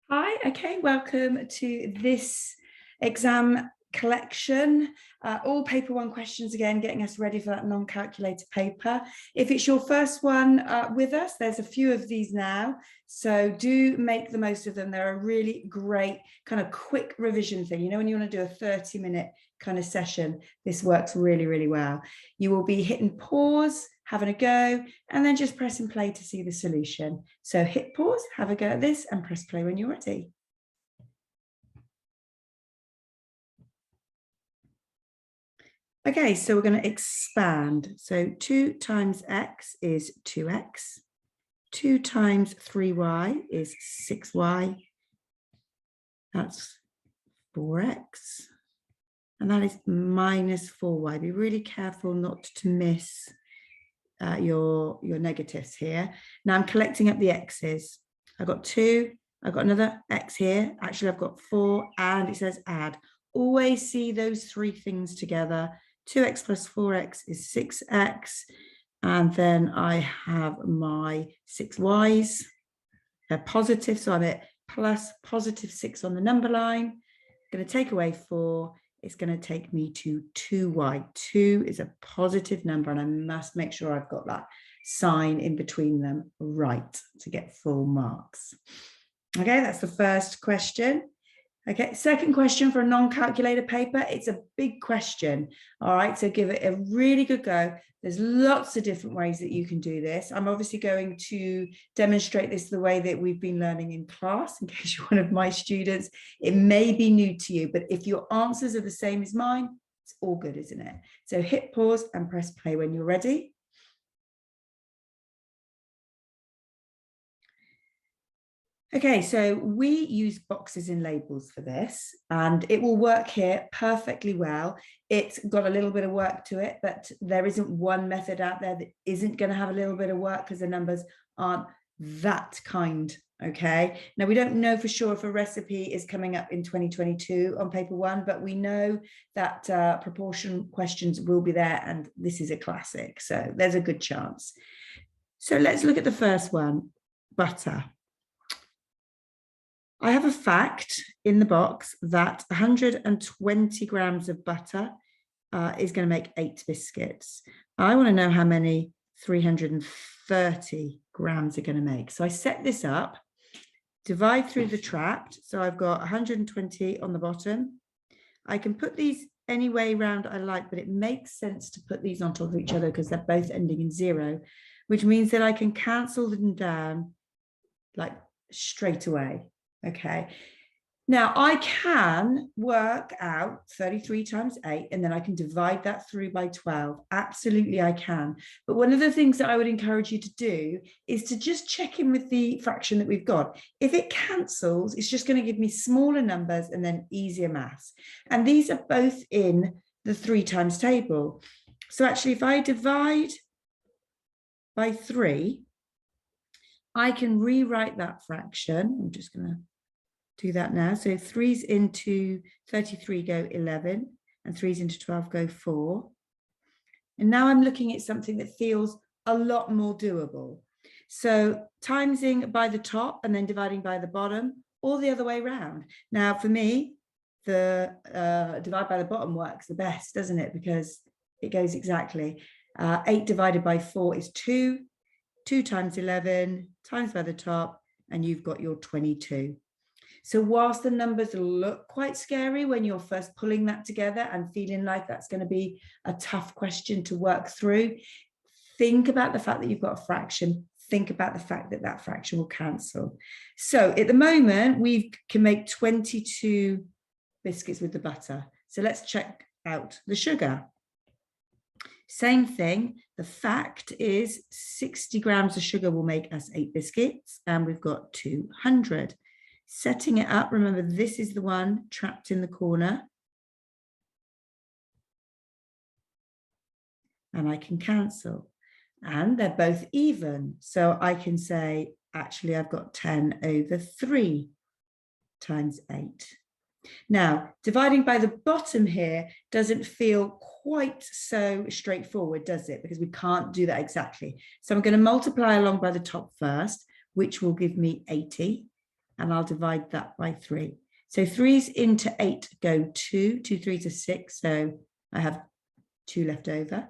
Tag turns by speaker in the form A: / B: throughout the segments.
A: Hi, okay, welcome to this exam collection. All paper one questions again, getting us ready for that non-calculator paper. If it's your first one with us, there's a few of these now, so do make the most of them. They're a really great kind of quick revision thing. You know, when you want to do a 30-minute kind of session, this works really, really well. You will be hitting pause, having a go, and then just press and play to see the solution. So hit pause, have a go at this, and press play when you're ready. Okay, so we're going to expand. So 2 times x is 2x. 2 times 3y is 6y. That's 4x. And that is minus 4y. Be really careful not to miss your negatives here. Now I'm collecting up the x's. I've got 2, I've got another x here. Actually, I've got 4, and it says add. Always see those 3 things together. 2x plus 4x is 6x. And then I have my 6y's. They're positive, so I'm at plus positive 6 on the number line. I'm going to take away 4. It's going to take me to 2y. 2 is a positive number, and I must make sure I've got that sign in between them right to get full marks. Okay, that's the first question. Okay, second question for a non-calculator paper. It's a big question. All right, so give it a really good go. There's lots of different ways that you can do this. I'm obviously going to demonstrate this the way that we've been learning in class, in case you're one of my students. It may be new to you, but if your answers are the same as mine, it's all good, isn't it? So hit pause and press play when you're ready. Okay, so we use boxes and labels for this, and it will work here perfectly well. It's got a little bit of work to it, but there isn't one method out there that isn't going to have a little bit of work because the numbers aren't that kind. Okay, now we don't know for sure if a recipe is coming up in 2022 on paper one, but we know that proportion questions will be there, and this is a classic, so there's a good chance. So let's look at the first one, butter. I have a fact in the box that 120 grams of butter is going to make 8 biscuits. I want to know how many 330 grams are going to make. So I set this up, divide through the trapped. So I've got 120 on the bottom. I can put these any way around I like, but it makes sense to put these on top of each other because they're both ending in 0, which means that I can cancel them down like straight away. Okay, now I can work out 33 times 8, and then I can divide that through by 12. Absolutely, I can. But one of the things that I would encourage you to do is to just check in with the fraction that we've got. If it cancels, it's just going to give me smaller numbers and then easier maths. And these are both in the 3 times table. So actually, if I divide by 3, I can rewrite that fraction. I'm just going to do that now. So 3's into 33 go 11, and 3's into 12 go 4. And now I'm looking at something that feels a lot more doable. So timesing by the top and then dividing by the bottom, or the other way around. Now for me, the divide by the bottom works the best, doesn't it? Because it goes exactly. 8 divided by 4 is 2. 2 times 11 times by the top, and you've got your 22. So whilst the numbers look quite scary when you're first pulling that together and feeling like that's going to be a tough question to work through, think about the fact that you've got a fraction. Think about the fact that that fraction will cancel. So at the moment, we can make 22 biscuits with the butter. So let's check out the sugar. Same thing, the fact is 60 grams of sugar will make us 8 biscuits, and we've got 200. Setting it up, remember this is the one trapped in the corner. And I can cancel. And they're both even. So I can say, actually, I've got 10 over 3 times 8. Now, dividing by the bottom here doesn't feel quite so straightforward, does it? Because we can't do that exactly. So I'm going to multiply along by the top first, which will give me 80. and I'll divide that by 3. So 3s into 8 go 2, 2 3s are 6, so I have 2 left over.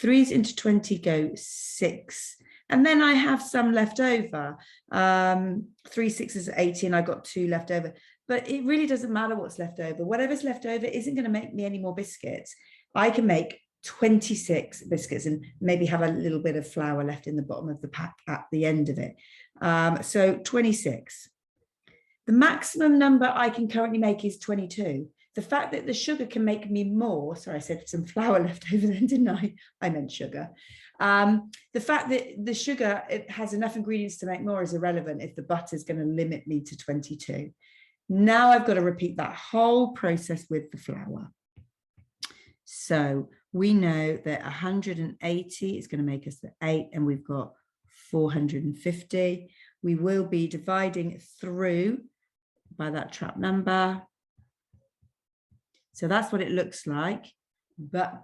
A: 3s into 20 go 6, and then I have some left over. 3 6s are 18, I got 2 left over, but it really doesn't matter what's left over. Whatever's left over isn't going to make me any more biscuits. I can make 26 biscuits and maybe have a little bit of flour left in the bottom of the pack at the end of it. So 26. The maximum number I can currently make is 22. The fact that the sugar can make me more, sorry, I said some flour left over then, didn't I? I meant sugar. The fact that the sugar, it has enough ingredients to make more is irrelevant if the butter is going to limit me to 22. Now I've got to repeat that whole process with the flour. So we know that 180 is going to make us the 8, and we've got 450. We will be dividing through by that trap number. So that's what it looks like, but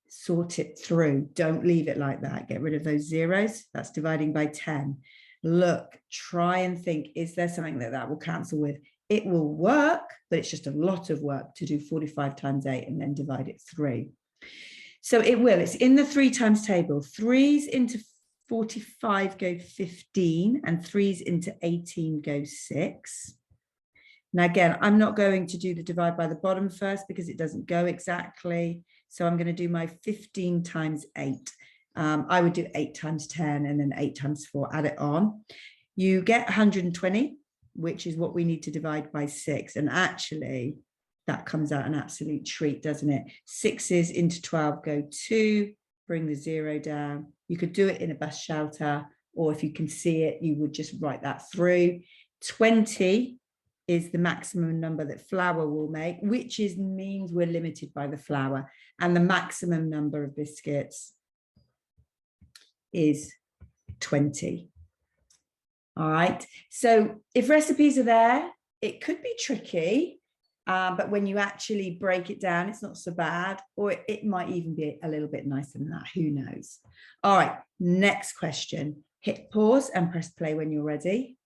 A: sort it through. Don't leave it like that. Get rid of those zeros. That's dividing by 10. Look, try and think, is there something that will cancel with? It will work, but it's just a lot of work to do 45 times 8 and then divide it through. So it will. It's in the 3 times table. 3s into 45 go 15, and 3s into 18 go 6. Now, again, I'm not going to do the divide by the bottom first because it doesn't go exactly. So I'm going to do my 15 times 8. I would do 8 times 10 and then 8 times 4, add it on. You get 120, which is what we need to divide by 6. And actually, that comes out an absolute treat, doesn't it? 6s into 12 go 2, bring the 0 down. You could do it in a bus shelter, or if you can see it, you would just write that through. 20 is the maximum number that flour will make, which means we're limited by the flour. And the maximum number of biscuits is 20. All right. So if recipes are there, it could be tricky, but when you actually break it down, it's not so bad, or it might even be a little bit nicer than that. Who knows? All right. Next question. Hit pause and press play when you're ready.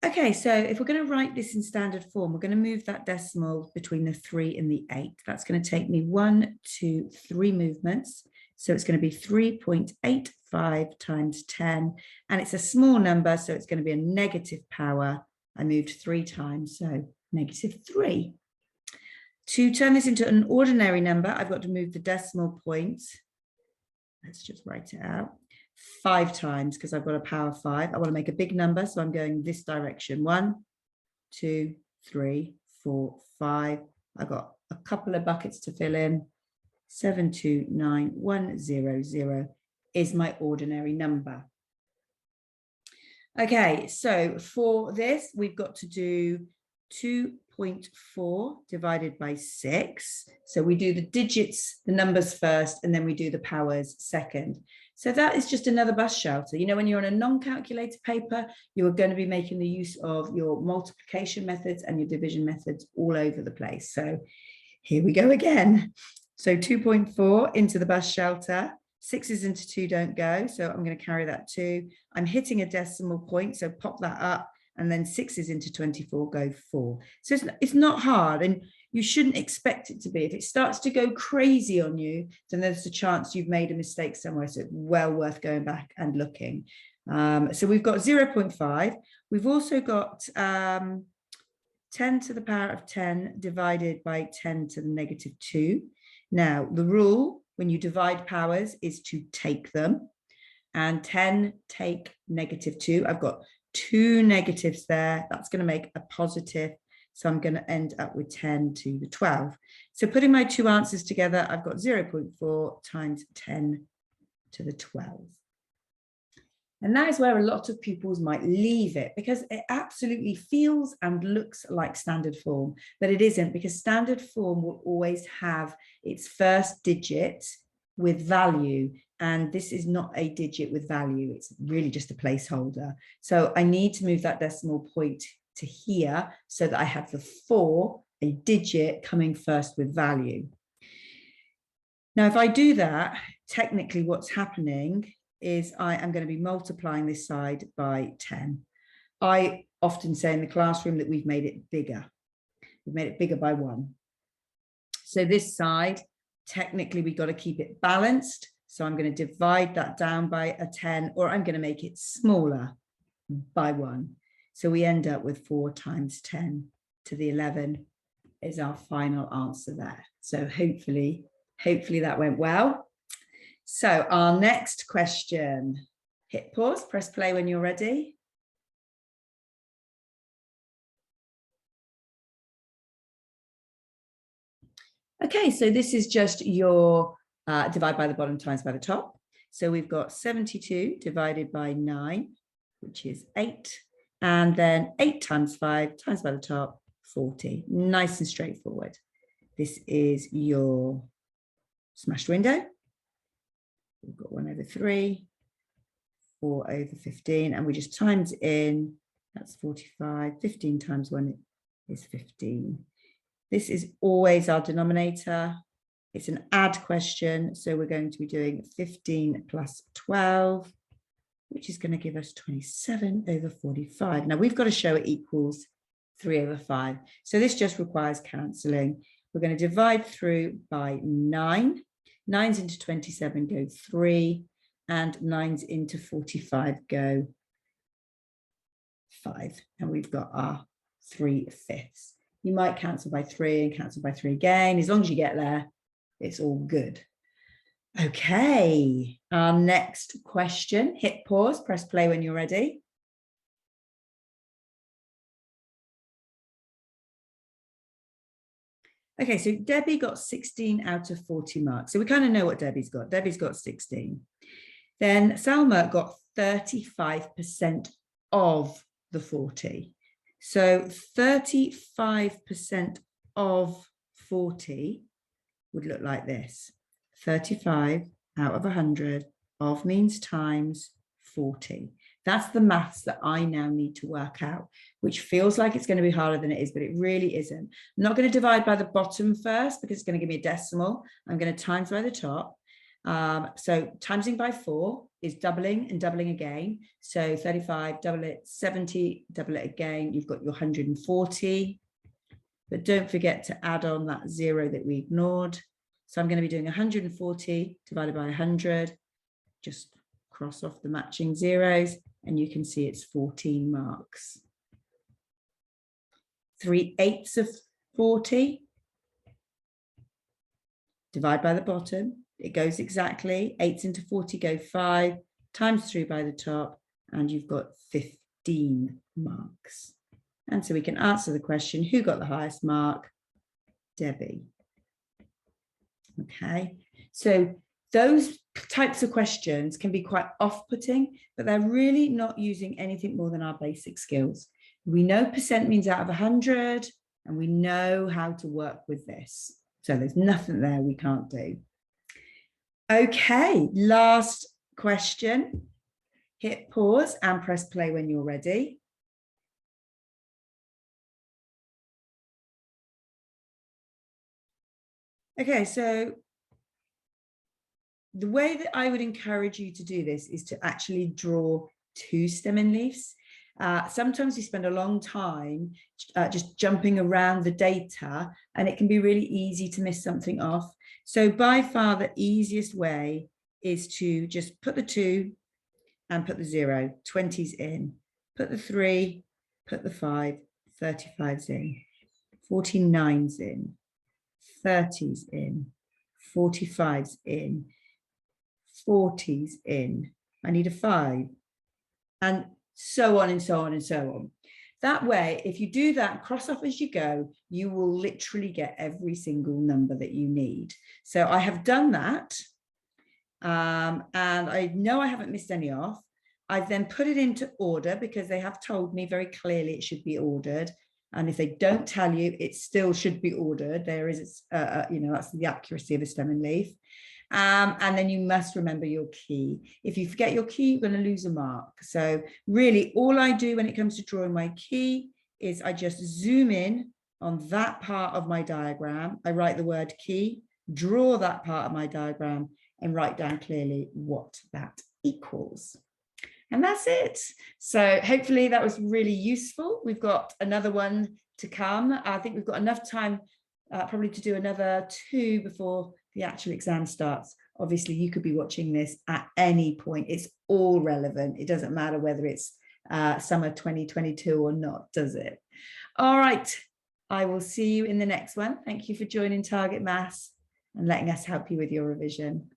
A: Okay, so if we're going to write this in standard form, we're going to move that decimal between the 3 and the 8. That's going to take me 1, 2, 3 movements. So it's going to be 3.85 times 10. And it's a small number, so it's going to be a negative power. I moved 3 times, so -3. To turn this into an ordinary number, I've got to move the decimal point. Let's just write it out. 5 times, because I've got a power 5. I want to make a big number, so I'm going this direction. 1, 2, 3, 4, 5. I've got a couple of buckets to fill in. 729,100 is my ordinary number. Okay, so for this, we've got to do 2.4 divided by 6. So we do the digits, the numbers first, and then we do the powers second. So that is just another bus shelter. You know, when you're on a non-calculator paper, you are going to be making the use of your multiplication methods and your division methods all over the place. So here we go again. So 2.4 into the bus shelter. 6s into 2 don't go, so I'm going to carry that 2. I'm hitting a decimal point, so pop that up, and then 6s into 24 go 4. So it's not hard, and you shouldn't expect it to be. If it starts to go crazy on you, then there's a chance you've made a mistake somewhere, so it's well worth going back and looking. So we've got 0.5. We've also got 10 to the power of 10 divided by 10 to the -2. Now, the rule when you divide powers is to take them, and 10 take -2. I've got 2 negatives there. That's going to make a positive. So I'm going to end up with 10 to the 12. So putting my 2 answers together, I've got 0.4 times 10 to the 12. And that is where a lot of pupils might leave it, because it absolutely feels and looks like standard form, but it isn't, because standard form will always have its first digit with value. And this is not a digit with value. It's really just a placeholder. So I need to move that decimal point to here so that I have the 4, a digit, coming first with value. Now, if I do that, technically what's happening is I am going to be multiplying this side by 10. I often say in the classroom that we've made it bigger. We've made it bigger by 1. So this side, technically we've got to keep it balanced. So I'm going to divide that down by a 10, or I'm going to make it smaller by 1. So we end up with 4 times 10 to the 11 is our final answer there. So hopefully that went well. So our next question, hit pause, press play when you're ready. Okay, so this is just your divide by the bottom times by the top. So we've got 72 divided by 9, which is 8. And then 8 times 5 times by the top, 40. Nice and straightforward. This is your smashed window. We've got 1 over 3, 4 over 15, and we just times in. That's 45. 15 times 1 is 15. This is always our denominator. It's an add question, so we're going to be doing 15 plus 12, which is going to give us 27 over 45. Now we've got to show it equals 3 over 5. So this just requires cancelling. We're going to divide through by 9. 9's into 27 go 3, and 9's into 45 go 5. And we've got our 3/5. You might cancel by 3 and cancel by 3 again. As long as you get there, it's all good. Okay, our next question, hit pause, press play when you're ready. Okay, so Debbie got 16 out of 40 marks. So we kind of know what Debbie's got. Debbie's got 16. Then Salma got 35% of the 40. So 35% of 40 would look like this. 35 out of 100 of means times 40. That's the maths that I now need to work out, which feels like it's going to be harder than it is, but it really isn't. I'm not going to divide by the bottom first because it's going to give me a decimal. I'm going to times by the top. So timesing by 4 is doubling and doubling again. So 35, double it, 70, double it again. You've got your 140. But don't forget to add on that 0 that we ignored. So I'm going to be doing 140 divided by 100. Just cross off the matching zeros, and you can see it's 14 marks. 3/8 of 40. Divide by the bottom. It goes exactly. 8's into 40 go 5, times 3 by the top, and you've got 15 marks. And so we can answer the question, who got the highest mark? Debbie. Okay, so those types of questions can be quite off-putting, but they're really not using anything more than our basic skills. We know percent means out of 100, and we know how to work with this. So there's nothing there we can't do. Okay, last question. Hit pause and press play when you're ready. Okay, so the way that I would encourage you to do this is to actually draw 2 stem leaves. Sometimes we spend a long time just jumping around the data, and it can be really easy to miss something off. So by far the easiest way is to just put the 2 and put the 0, 20's in, put the 3, put the 5, 35's in, 49's in, 30's in, 45's in, 40's in, I need a 5, and so on and so on and so on. That way, if you do that, cross off as you go, you will literally get every single number that you need. So I have done that, and I know I haven't missed any off. I've then put it into order because they have told me very clearly it should be ordered. And if they don't tell you, it still should be ordered. There is, that's the accuracy of a stem and leaf. And then you must remember your key. If you forget your key, you're going to lose a mark. So really, all I do when it comes to drawing my key is I just zoom in on that part of my diagram. I write the word key, draw that part of my diagram, and write down clearly what that equals. And that's it. So hopefully that was really useful. We've got another one to come. I think we've got enough time probably to do another 2 before the actual exam starts. Obviously, you could be watching this at any point. It's all relevant. It doesn't matter whether it's summer 2022 or not, does it? All right. I will see you in the next one. Thank you for joining Target Maths and letting us help you with your revision.